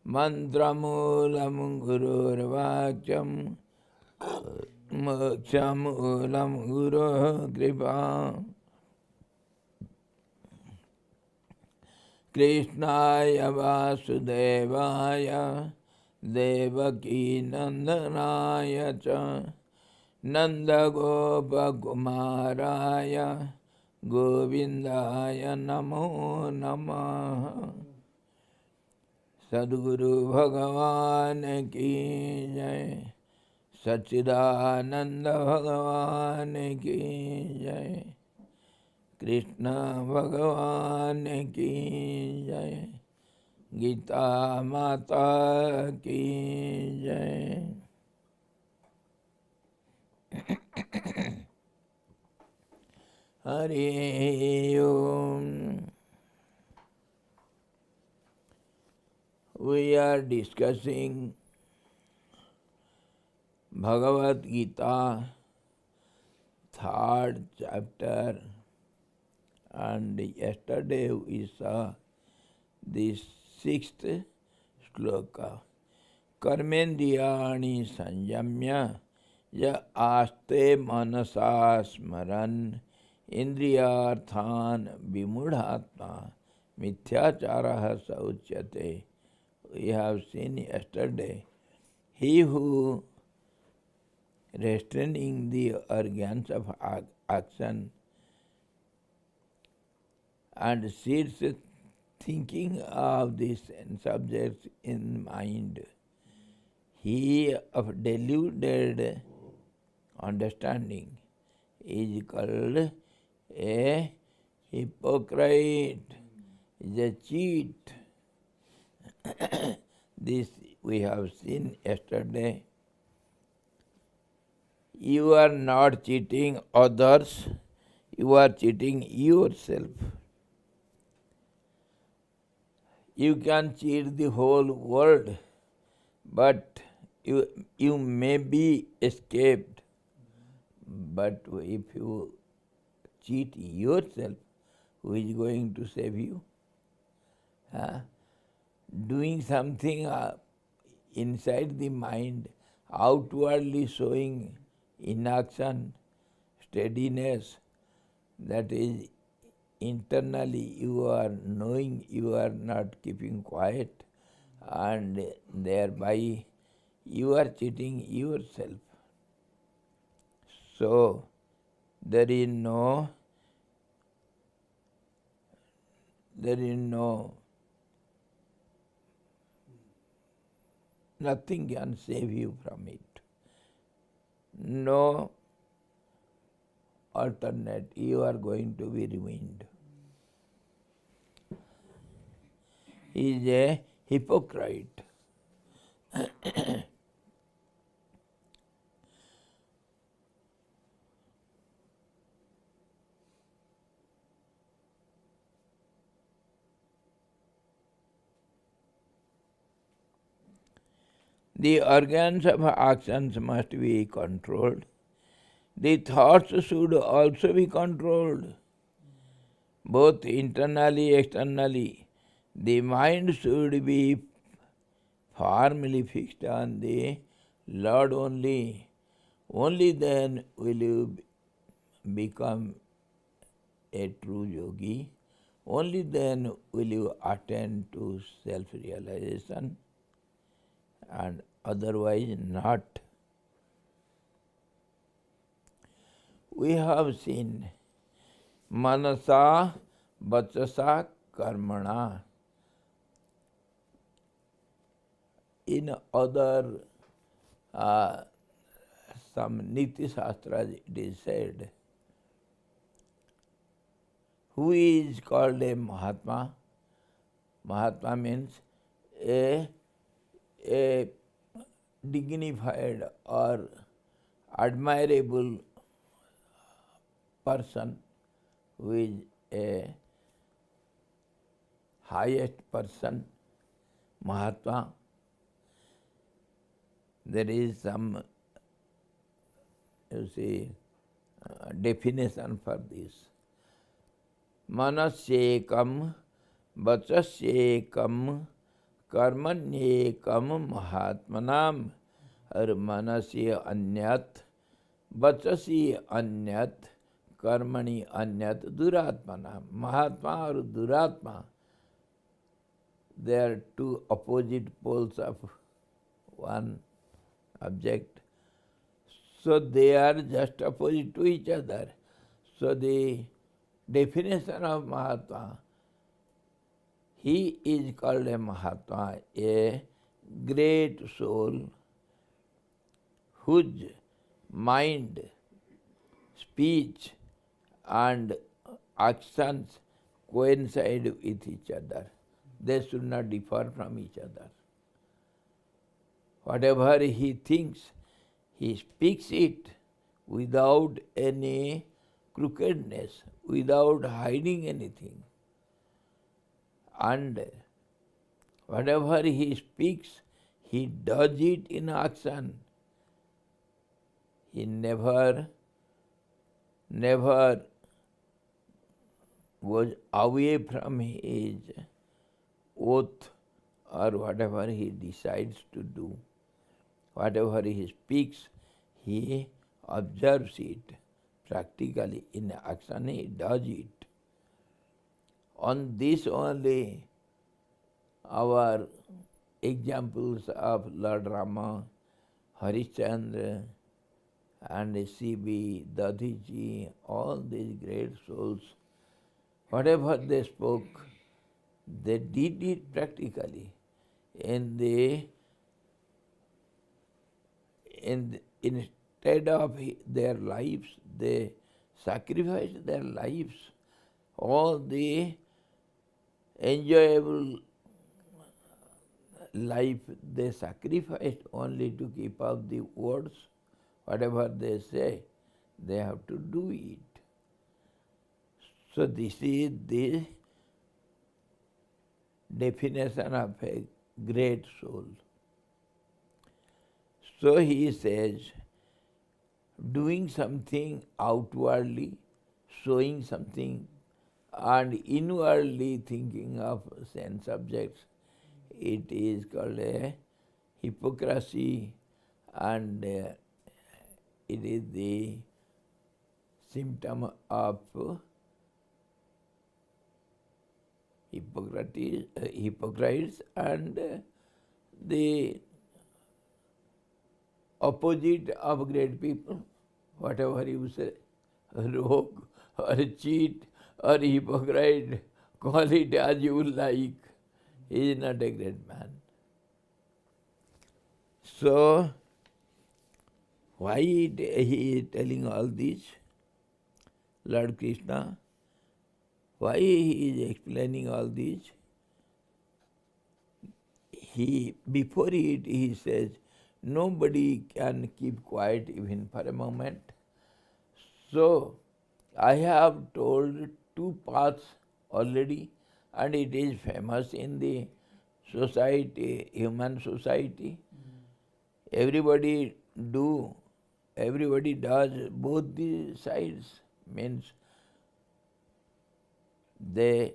Mantramulam gururvachyam mokshamulam guru kripa. Krishnaya Vasudevaya Devaki Nandanaya cha Nanda Gopa Kumaraya Govindaya Namo Namaha. Sadguru Bhagavan ki jai, Sachidananda Bhagavan ki jai, Krishna Bhagavan ki jai, Gita Mata ki jai. Hari Om. We are discussing Bhagavad Gita, third chapter, and yesterday we saw the sixth shloka. Karmendriyani sanjamya ya aste manasa smaran indriyarthan vimudhatma mithyacharaha sauchyate. We have seen yesterday, he who restraining the organs of action and sits thinking of these subjects in mind, he of deluded understanding is called a hypocrite, is a cheat. This we have seen yesterday. You are not cheating others, you are cheating yourself. You can cheat the whole world, but you may be escaped. But if you cheat yourself, who is going to save you? Doing something inside the mind, outwardly showing inaction, steadiness, that is internally you are knowing you are not keeping quiet, and thereby you are cheating yourself. So there is nothing can save you from it. No alternate. You are going to be ruined. He is a hypocrite. The organs of actions must be controlled. The thoughts should also be controlled, both internally, externally. The mind should be firmly fixed on the Lord only. Only then will you become a true yogi. Only then will you attain to self-realization, and otherwise not. We have seen manasa vachasa karmana. In other some Niti Shastras it is said, who is called a Mahatma? Mahatma means a dignified or admirable person, who is a highest person, Mahatma. There is some, definition for this. Manasyekam, vachasyekam, कर्मण्येकम महात्मनाम और मनसी अन्यत वचसी अन्यत कर्मणि अन्यत दुरात्मनाम. महात्मा और दुरात्मा, they are two opposite poles of one object. So they are just opposite to each other. So the definition of Mahatma, he is called a Mahatma, a great soul whose mind, speech and actions coincide with each other. They should not differ from each other. Whatever he thinks, he speaks it without any crookedness, without hiding anything. And whatever he speaks, he does it in action. He never goes away from his oath or whatever he decides to do. Whatever he speaks, he observes it practically. In action, he does it. On this only our examples of Lord Rama, Harishchandra, and C.B., Dadhiji, all these great souls, whatever they spoke, they did it practically. Instead of their lives, they sacrificed their lives. All the enjoyable life they sacrificed only to keep up the words. Whatever they say, they have to do it. So this is the definition of a great soul. So he says, doing something outwardly, showing something, and inwardly thinking of sense objects, it is called a hypocrisy, and it is the symptom of hypocrites and the opposite of great people. Whatever you say, rogue or cheat or hypocrite, call it as you like. He is not a great man. So, why he is telling all this? Lord Krishna, why he is explaining all this? Before it, he says, nobody can keep quiet even for a moment. So, I have told two paths already, and it is famous in the society, human society. Everybody does both the sides, means they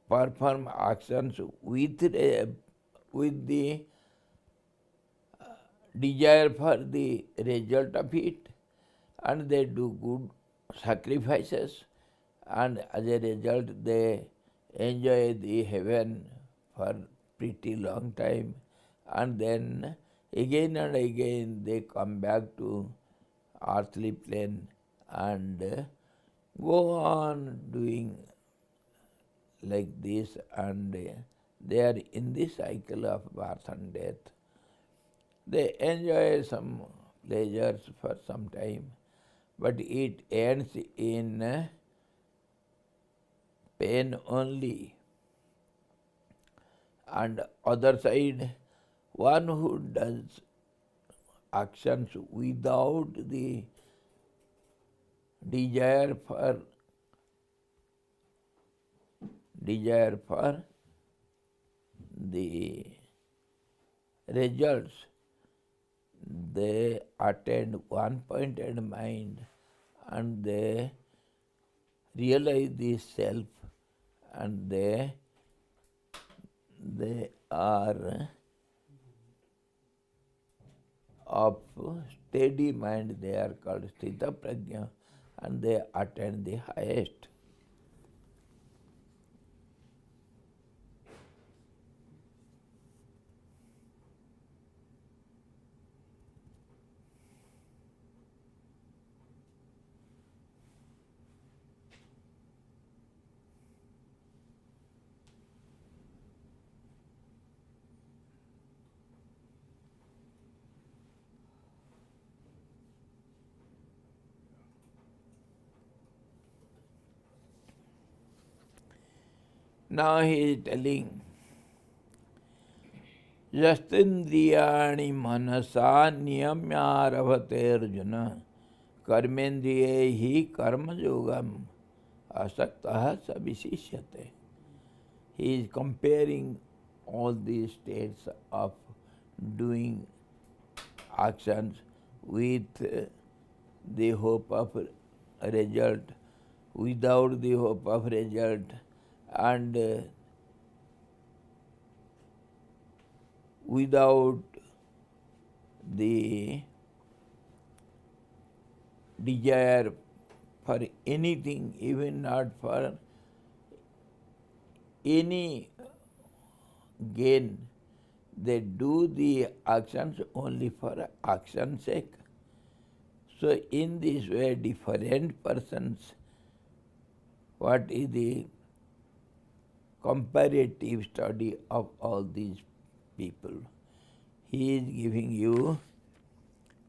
perform actions with the desire for the result of it, and they do good sacrifices, and as a result they enjoy the heaven for pretty long time, and then again and again they come back to earthly plane and go on doing like this, and they are in this cycle of birth and death. They enjoy some pleasures for some time, but it ends in pain only. And other side, one who does actions without the desire for the results, they attend one-pointed mind and they realize the self, and they they are of steady mind, they are called Sthita Prajna, and they attain the highest. Now he is telling, Yastindriyani manasa niyamyaravate arjuna karmendriyehi karma yogam asaktaha sabhisishyate. He is comparing all these states of doing actions with the hope of result, without the hope of result, and without the desire for anything, even not for any gain. They do the actions only for action's sake. So in this way, different persons, what is the comparative study of all these people? He is giving you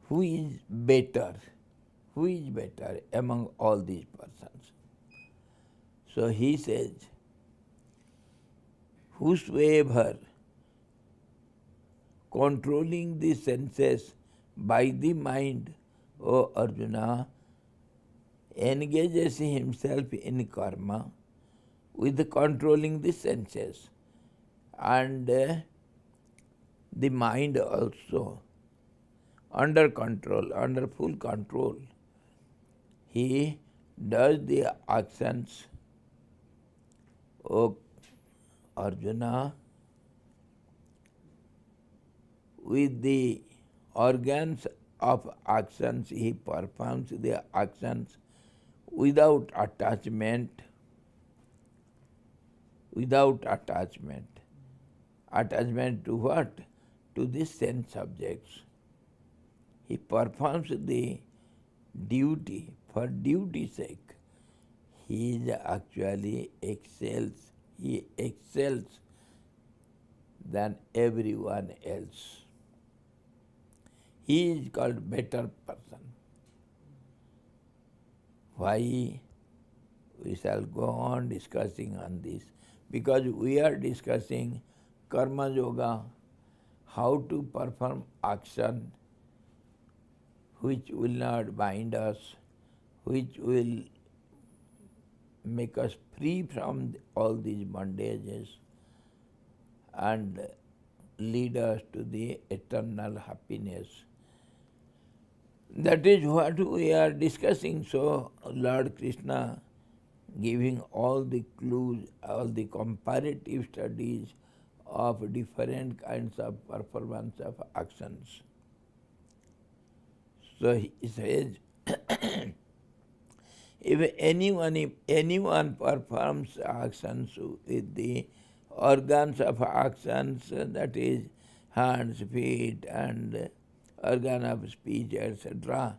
who is better among all these persons. So he says, whosoever controlling the senses by the mind, O Arjuna, engages himself in karma with controlling the senses and the mind also under control, under full control. He does the actions, O Arjuna, with the organs of actions. He performs the actions without attachment. Attachment to what? To the sense objects. He performs the duty for duty's sake. He is actually excels. He excels than everyone else. He is called better person. Why? We shall go on discussing on this. Because we are discussing karma yoga, how to perform action which will not bind us, which will make us free from all these bondages and lead us to the eternal happiness. That is what we are discussing. So Lord Krishna giving all the clues, all the comparative studies of different kinds of performance of actions. So he says, if anyone performs actions with the organs of actions, that is hands, feet, and organ of speech, etc.,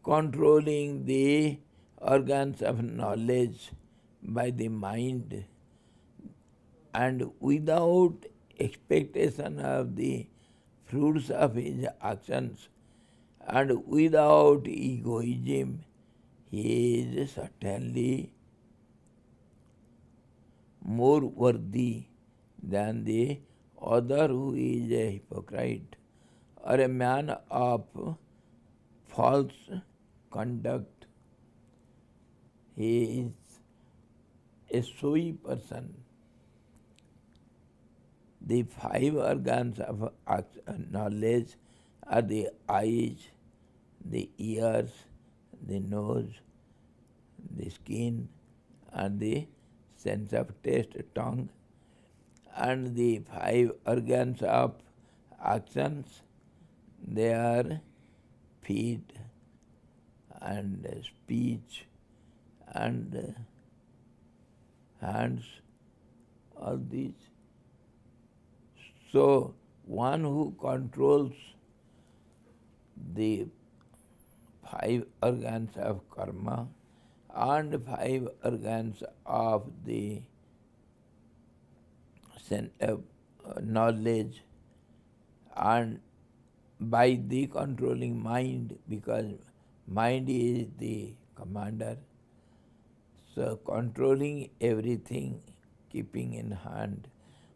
controlling the organs of knowledge by the mind, and without expectation of the fruits of his actions, and without egoism, he is certainly more worthy than the other who is a hypocrite or a man of false conduct. He is a showy person. The five organs of knowledge are the eyes, the ears, the nose, the skin, and the sense of taste, tongue. and the 5 organs of actions, they are feet and speech and hands, all these. So one who controls the 5 organs of karma and 5 organs of the knowledge, and by the controlling mind, because mind is the commander. So controlling everything, keeping in hand,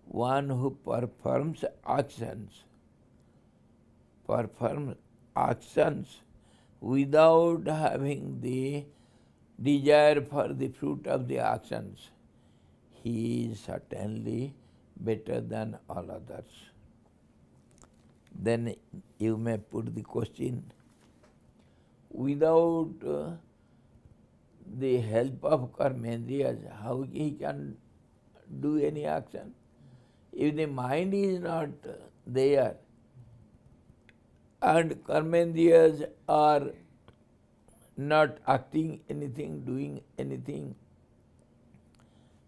one who performs actions without having the desire for the fruit of the actions, he is certainly better than all others. Then you may put the question, without the help of karmendriyas, how he can do any action? If the mind is not there and karmendriyas are not acting anything, doing anything,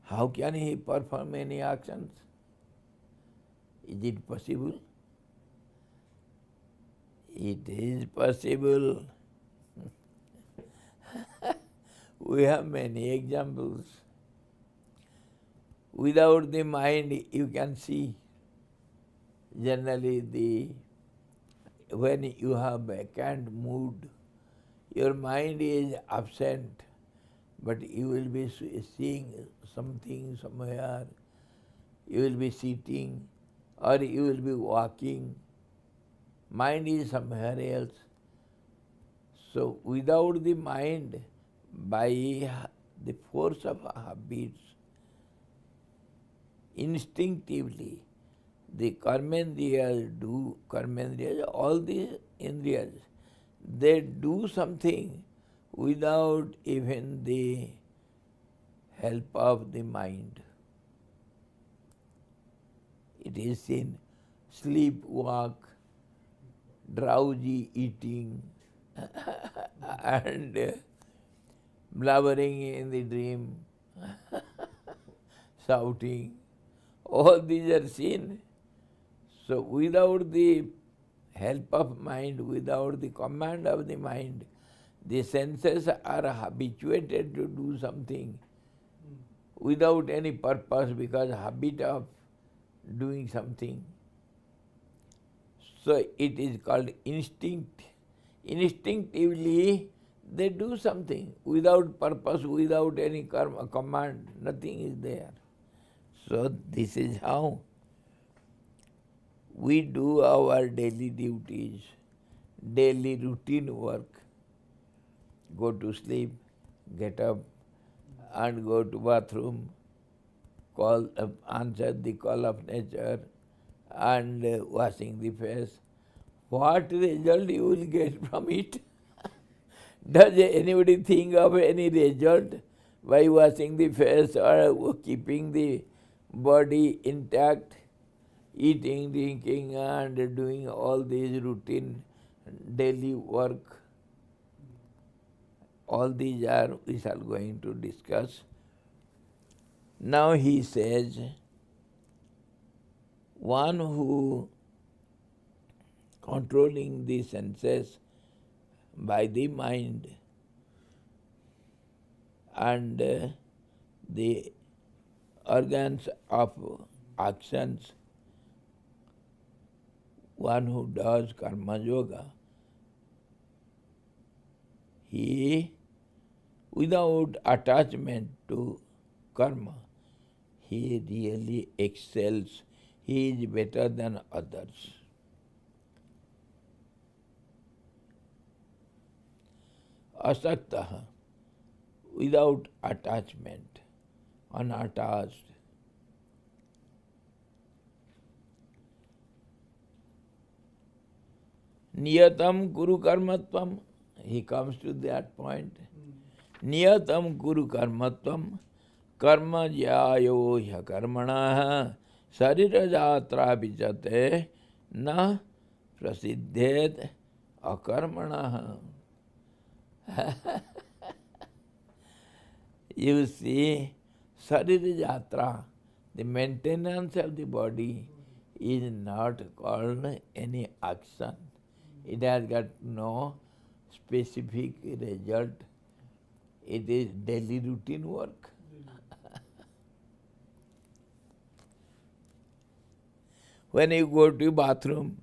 how can he perform any actions? Is it possible? It is possible. We have many examples. Without the mind, you can see generally when you have vacant mood, your mind is absent, but you will be seeing something somewhere, you will be sitting or you will be walking, mind is somewhere else. So without the mind, by the force of habits, instinctively, the karmendriyas, all these indriyas, they do something without even the help of the mind. It is seen sleep walk, drowsy eating, and blubbering in the dream, shouting. All these are seen. So without the help of mind, without the command of the mind, the senses are habituated to do something without any purpose, because habit of doing something. So it is called instinct. Instinctively they do something without purpose, without any karma, command, nothing is there. So this is how we do our daily duties, daily routine work. Go to sleep, get up and go to bathroom, answer the call of nature and washing the face. What result you will get from it? Does anybody think of any result by washing the face or keeping the body intact, eating, drinking and doing all these routine daily work? All these are we shall going to discuss. Now he says, one who controlling the senses by the mind and the organs of actions, one who does karma yoga, he, without attachment to karma, he really excels. He is better than others. Asaktaha, without attachment, unattached. Niyatam kuru karmatvam, he comes to that point. Niyatam kuru karmatvam, karma jyayo hya karmana Sarira jatra vichate na prasiddhet akarmana. You see, Sarira Jatra, the maintenance of the body is not called any action. It has got no specific result. It is daily routine work. When you go to bathroom,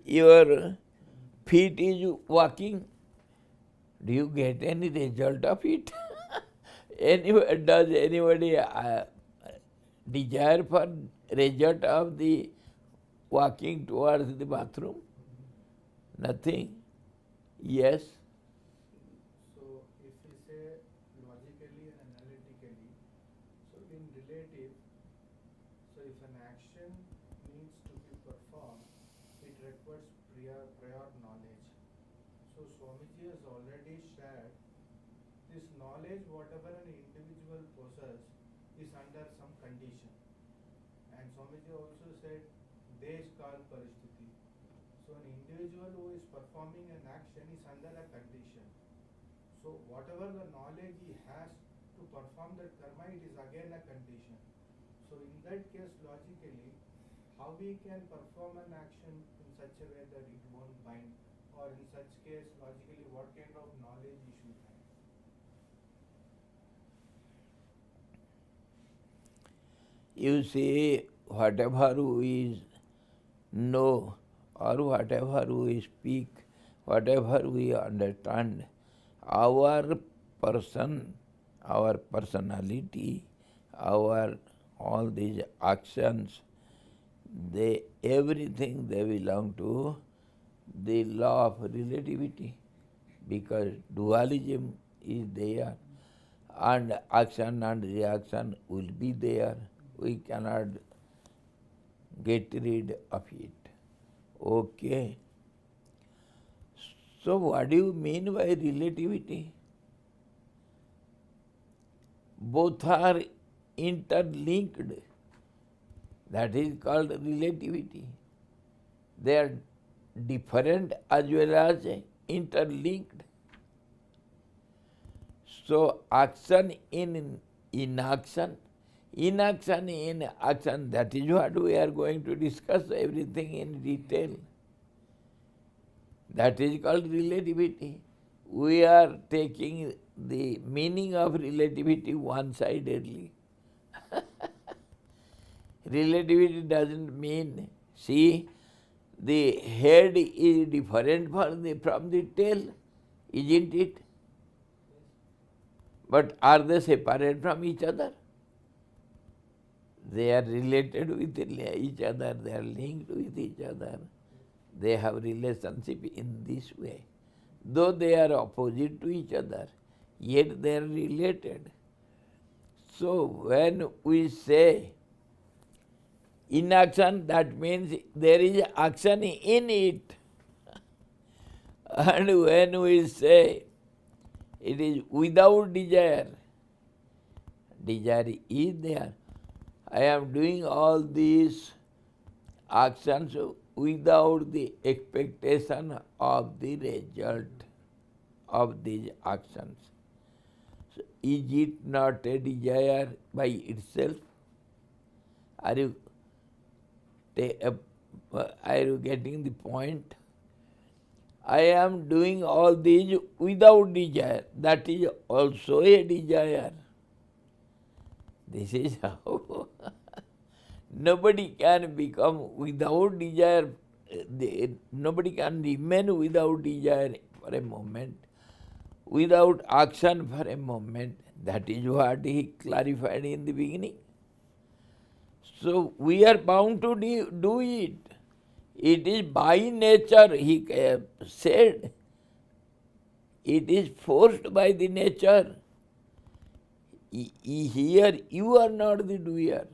your feet is walking. Do you get any result of it? Does anybody desire for result of the walking towards the bathroom? Nothing. Yes. So if we say logically and analytically, so in relative, so if an action needs to be performed, it requires prior knowledge. So Swamiji has already shared this knowledge, whatever an individual possesses, is under some condition. And Swamiji also said, Desh Kal Paristiti. So an individual who is performing an action is under a condition. So whatever the knowledge he has to perform that karma, it is again a condition. So in that case, logically, how we can perform an action in such a way that it won't bind, or in such case, logically, what kind of knowledge he should have? You see, whatever we know or whatever we speak, whatever we understand, our person, our personality, our all these actions, everything they belong to the law of relativity, because dualism is there and action and reaction will be there. We cannot get rid of it. Okay. So what do you mean by relativity? Both are interlinked. That is called relativity. They are different as well as interlinked. So action in inaction, inaction in action, that is what we are going to discuss everything in detail. That is called relativity. We are taking the meaning of relativity one-sidedly. Relativity doesn't mean, see, the head is different from the tail, isn't it? But are they separate from each other? They are related with each other, they are linked with each other. They have relationship in this way. Though they are opposite to each other, yet they are related. So when we say inaction, that means there is action in it. And when we say it is without desire, desire is there. I am doing all these actions without the expectation of the result of these actions. So is it not a desire by itself? Are you getting the point? I am doing all these without desire. That is also a desire. This is how nobody can become without desire. Nobody can remain without desire for a moment, without action for a moment. That is what he clarified in the beginning. So we are bound to do it. It is by nature, he said. It is forced by the nature. Here you are not the doer.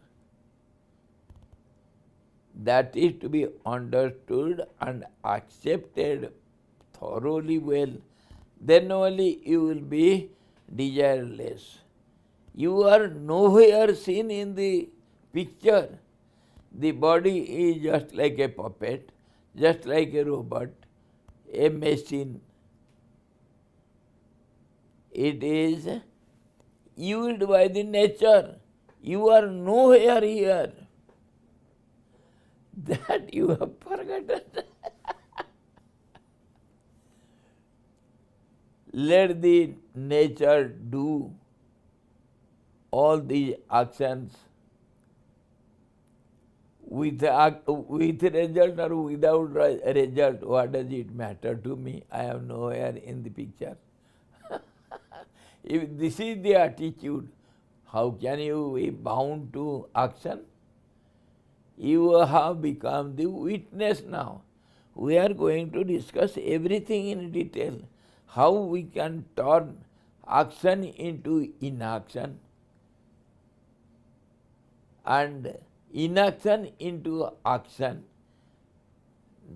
That is to be understood and accepted thoroughly well. Then only you will be desireless. You are nowhere seen in the picture. The body is just like a puppet, just like a robot, a machine. It is used by the nature. You are nowhere here. That you have forgotten. Let the nature do all these actions with result or without result. What does it matter to me? I am nowhere in the picture. If this is the attitude, how can you be bound to action? You have become the witness now. We are going to discuss everything in detail. How we can turn action into inaction and inaction into action.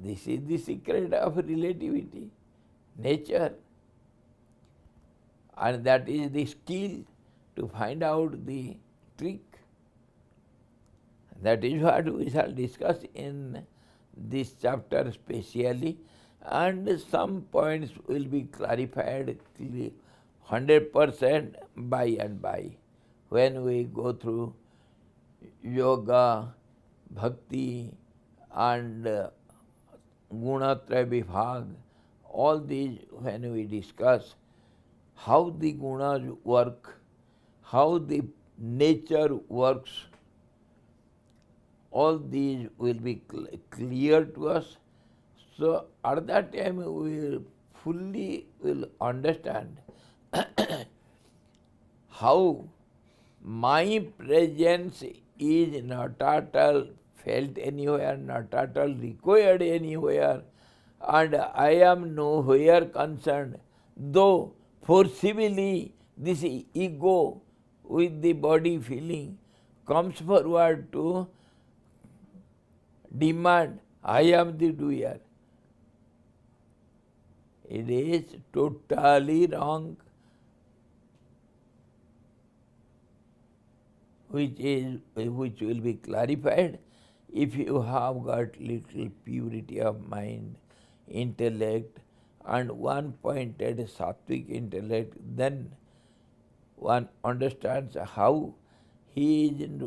This is the secret of relativity, nature. And that is the skill to find out the trick. That is what we shall discuss in this chapter specially, and some points will be clarified 100% by and by when we go through yoga, bhakti and gunatraya vibhag. All these when we discuss how the gunas work, how the nature works, all these will be clear to us. So at that time we will fully will understand how my presence is not at all felt anywhere, not at all required anywhere, and I am nowhere concerned, though forcibly this ego with the body feeling comes forward to demand, I am the doer. It is totally wrong, which will be clarified if you have got little purity of mind, intellect, and one-pointed sattvic intellect. Then one understands how he is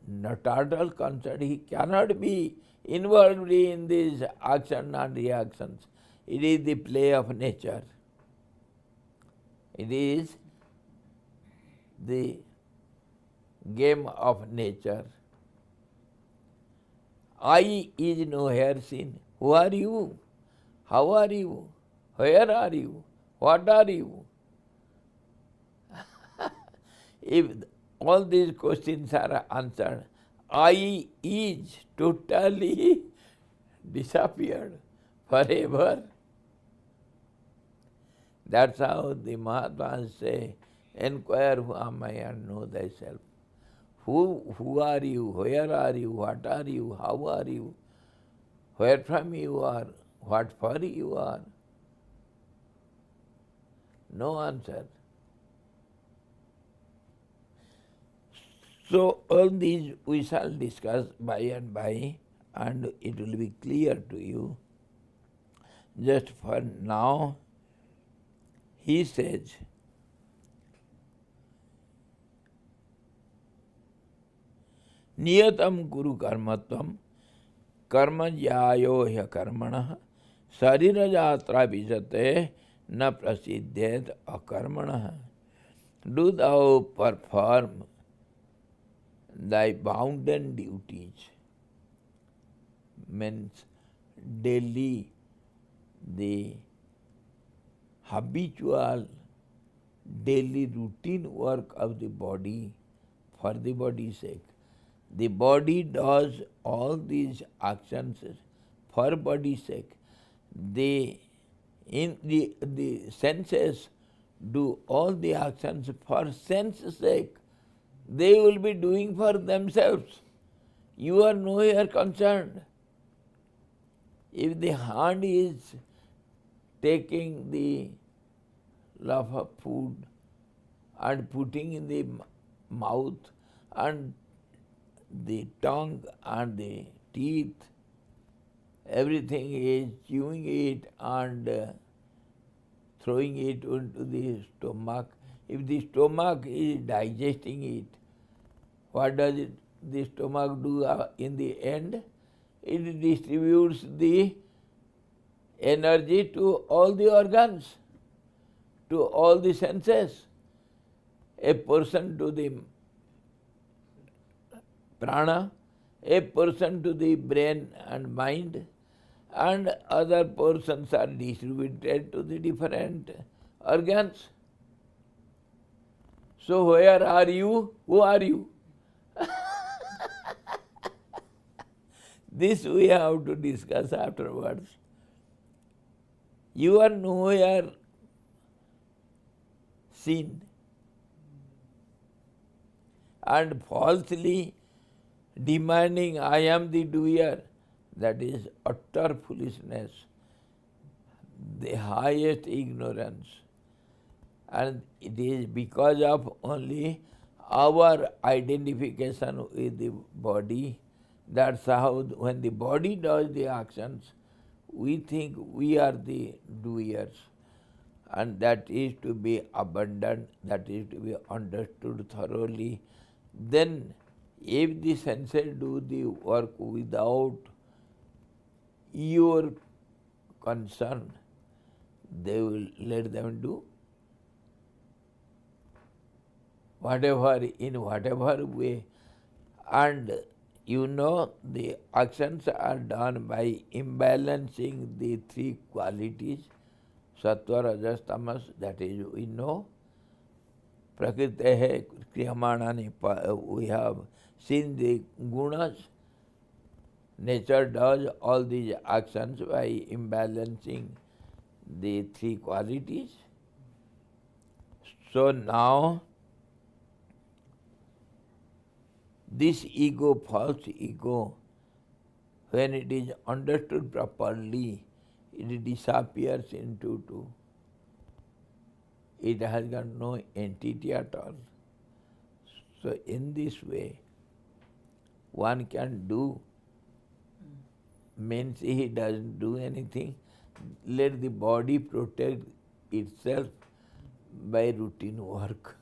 not at all concerned. He cannot be involved in these action and reactions. It is the play of nature. It is the game of nature. I is nowhere seen. Who are you? How are you? Where are you? What are you? If all these questions are answered, I is totally disappeared forever. That's how the Mahatmas say, inquire who am I and know thyself. Who are you? Where are you? What are you? How are you? Where from you are? What for you are? No answer. So all these we shall discuss by and by, and it will be clear to you. Just for now, he says, नियतम कुरु कर्मत्वम कर्म ज्यायो ह्य कर्मणः शरीर यात्रा विजते न प्रसिद्धेत अकर्मणः. Do thou perform thy bounden duties, means daily the habitual daily routine work of the body for the body's sake. The body does all these actions for body's sake. The senses do all the actions for sense sake. They will be doing for themselves. You are nowhere concerned. If the hand is taking the love of food and putting in the mouth and the tongue and the teeth, everything is chewing it and throwing it into the stomach. If the stomach is digesting it, what does the stomach do in the end? It distributes the energy to all the organs, to all the senses. A portion to the prana, a portion to the brain and mind, and other portions are distributed to the different organs. So where are you? Who are you? This we have to discuss afterwards. You are nowhere seen, and falsely demanding I am the doer, that is utter foolishness, the highest ignorance. And it is because of only our identification with the body. That's how when the body does the actions, we think we are the doers. And that is to be abandoned, that is to be understood thoroughly. Then if the senses do the work without your concern, they will let them do whatever, in whatever way. And the actions are done by imbalancing the three qualities, sattva, rajas, tamas, that is we know. Prakritehe kriyamanani, we have seen the gunas. Nature does all these actions by imbalancing the three qualities. So now, this ego, false ego, when it is understood properly, it disappears into two. It has got no entity at all. So in this way, one can do, means he doesn't do anything, let the body protect itself by routine work.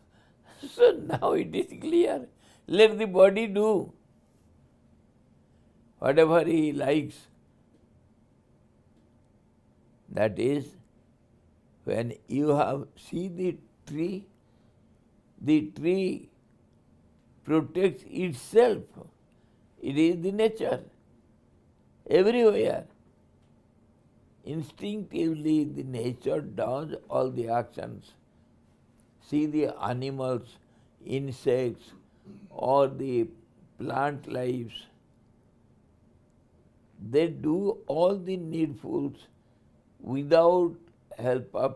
So now it is clear. Let the body do whatever he likes. That is, when you see the tree protects itself. It is the nature. Everywhere. Instinctively the nature does all the actions. See the animals, insects, or the plant lives. They do all the needfuls without help of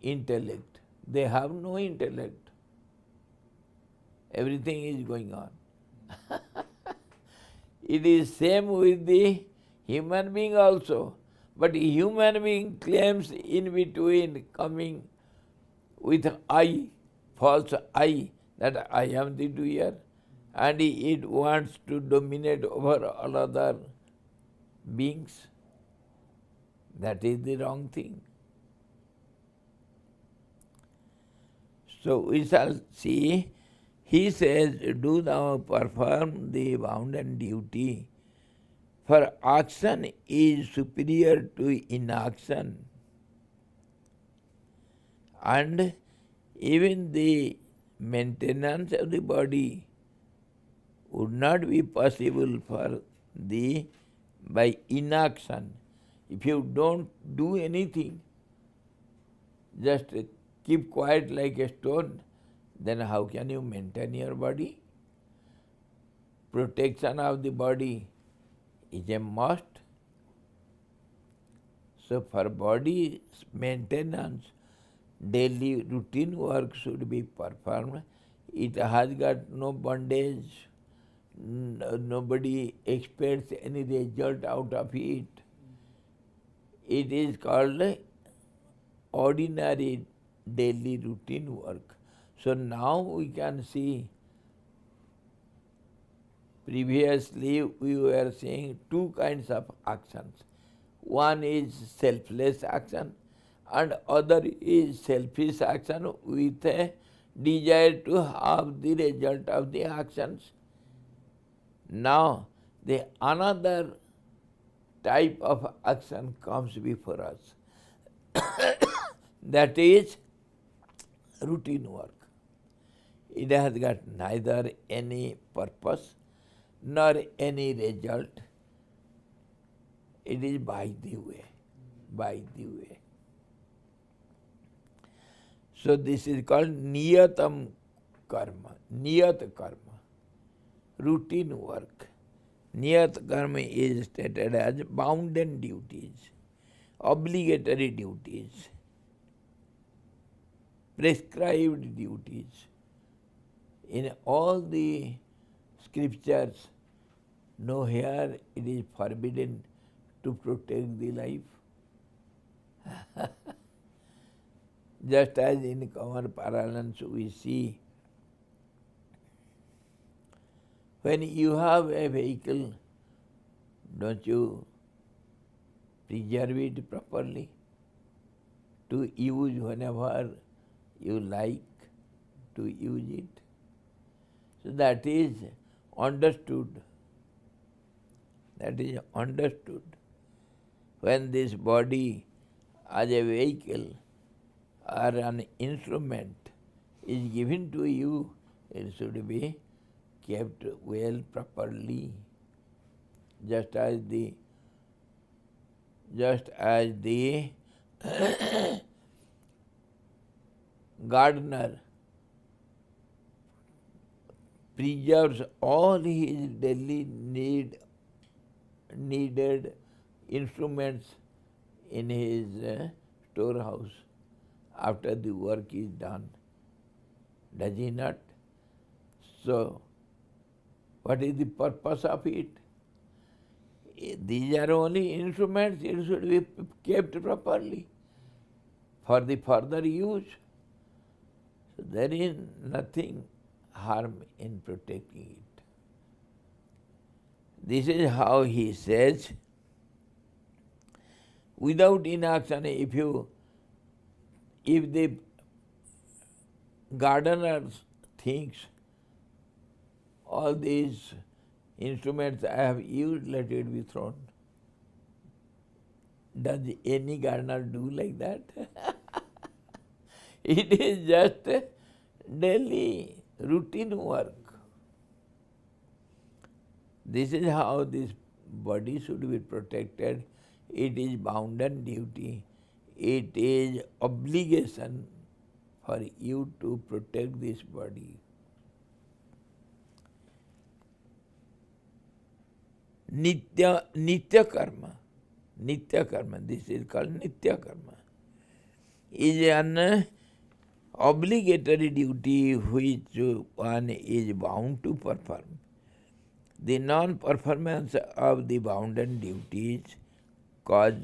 intellect. They have no intellect. Everything is going on. It is same with the human being also. But human being claims in between, coming with I, false I, that I am the doer, and it wants to dominate over all other beings. That is the wrong thing. So we shall see, he says, do thou perform the bounden duty, for action is superior to inaction, and even the maintenance of the body would not be possible for thee by inaction. If you don't do anything, just keep quiet like a stone, then how can you maintain your body? Protection of the body is a must. So for body maintenance, daily routine work should be performed. It has got no bondage. Nobody expects any result out of it. It is called ordinary daily routine work. So now we can see Previously we were saying two kinds of actions. One is selfless action and other is selfish action with a desire to have the result of the actions. Now the another type of action comes before us. That is routine work. It has got neither any purpose nor any result. It is by the way, by the way. So this is called niyatam karma, niyat karma, routine work. Niyat karma is stated as bounden duties, obligatory duties, prescribed duties. In all the scriptures, nowhere it is forbidden to protect the life. Just as in common parlance we see, when you have a vehicle, don't you preserve it properly to use whenever you like to use it? So that is understood. That is understood. When this body as a vehicle or an instrument is given to you, it should be kept well properly. Just as the gardener preserves all his daily needed instruments in his storehouse after the work is done. Does he not? So, what is the purpose of it? These are only instruments, it should be kept properly for the further use. So there is nothing harm in protecting it. This is how he says, without inaction, if the gardener thinks all these instruments I have used, let it be thrown. Does any gardener do like that? It is just daily routine work. This is how this body should be protected. It is bounden duty. It is obligation for you to protect this body. Nitya karma, this is called nitya karma, is an obligatory duty which one is bound to perform. The non-performance of the bounden duties cause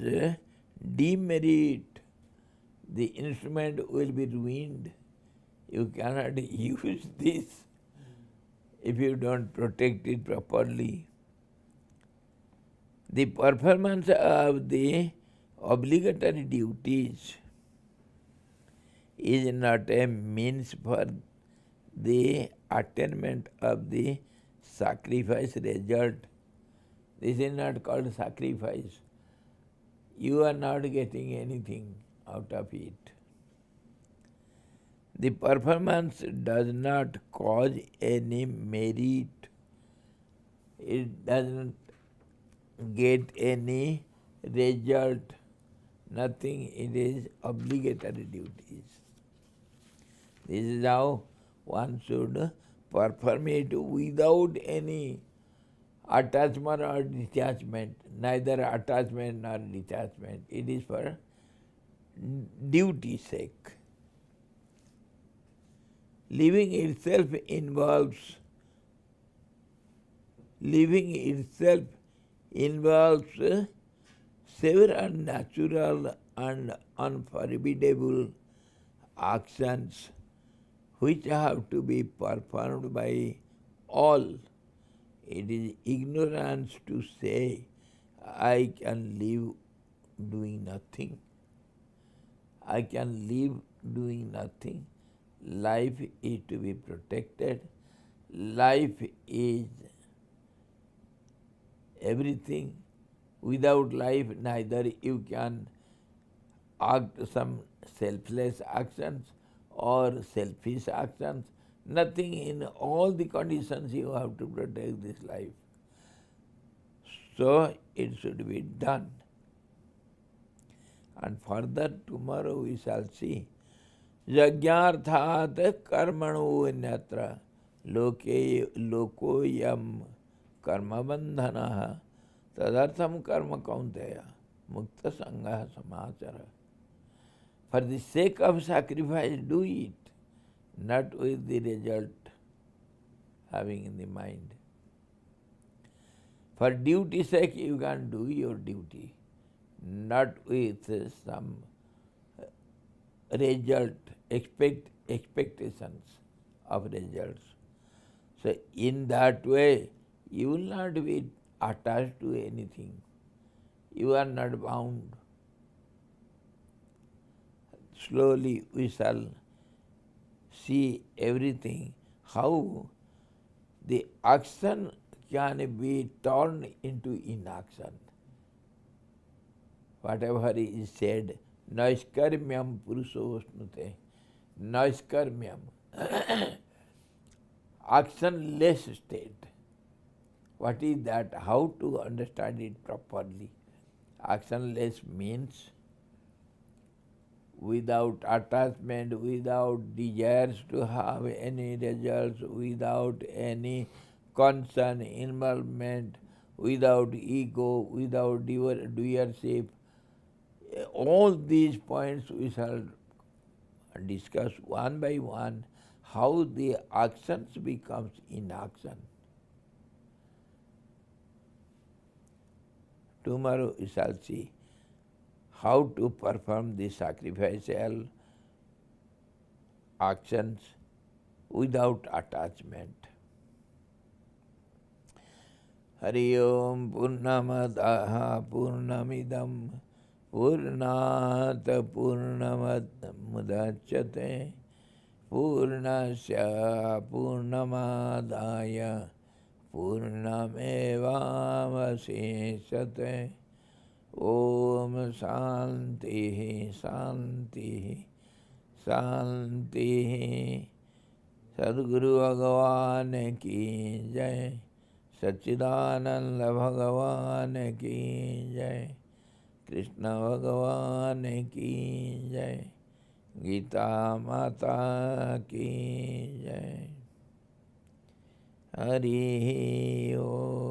demerit. The instrument will be ruined. You cannot use this if you don't protect it properly. The performance of the obligatory duties is not a means for the attainment of the sacrifice result. This is not called sacrifice. You are not getting anything out of it. The performance does not cause any merit. It doesn't get any result. Nothing. It is obligatory duties. This is how one should perform it without any attachment or detachment. Neither attachment nor detachment. It is for duty sake. Living itself involves several natural and unforbiddable actions which have to be performed by all It is ignorance to say, I can live doing nothing. I can live doing nothing. Life is to be protected. Life is everything. Without life, neither you can act some selfless actions or selfish actions. Nothing. In all the conditions you have to protect this life. So it should be done. And further tomorrow we shall see Yajñarthat karmano nyatra lokoyam karma bandhanaha tadartham karma kaunteya mukta sangha samachara. For the sake of sacrifice, do it, not with the result having in the mind. For duty's sake, you can do your duty, not with some result, expectations of results. So in that way, you will not be attached to anything. You are not bound. Slowly we shall see everything, how the action can be turned into inaction. Whatever is said, naiskarmyam purusosnute, naiskarmyam, actionless state. What is that? How to understand it properly? Actionless means without attachment, without desires to have any results, without any concern, involvement, without ego, without doership. All these points we shall discuss one by one, how the actions becomes inaction. Tomorrow we shall see how to perform the sacrificial actions without attachment. Hari Om Purnamadaha Purnamidam Purnat Purnamudachyate Purnasya Purnamadaya Purnamevavasesate. Om Shanti Shanti Shanti. Sadguru Bhagavan ki jai. Sachidananda Bhagavan ki jai. Krishna Bhagavan ki jai. Gita Mata ki jai. Hari Om.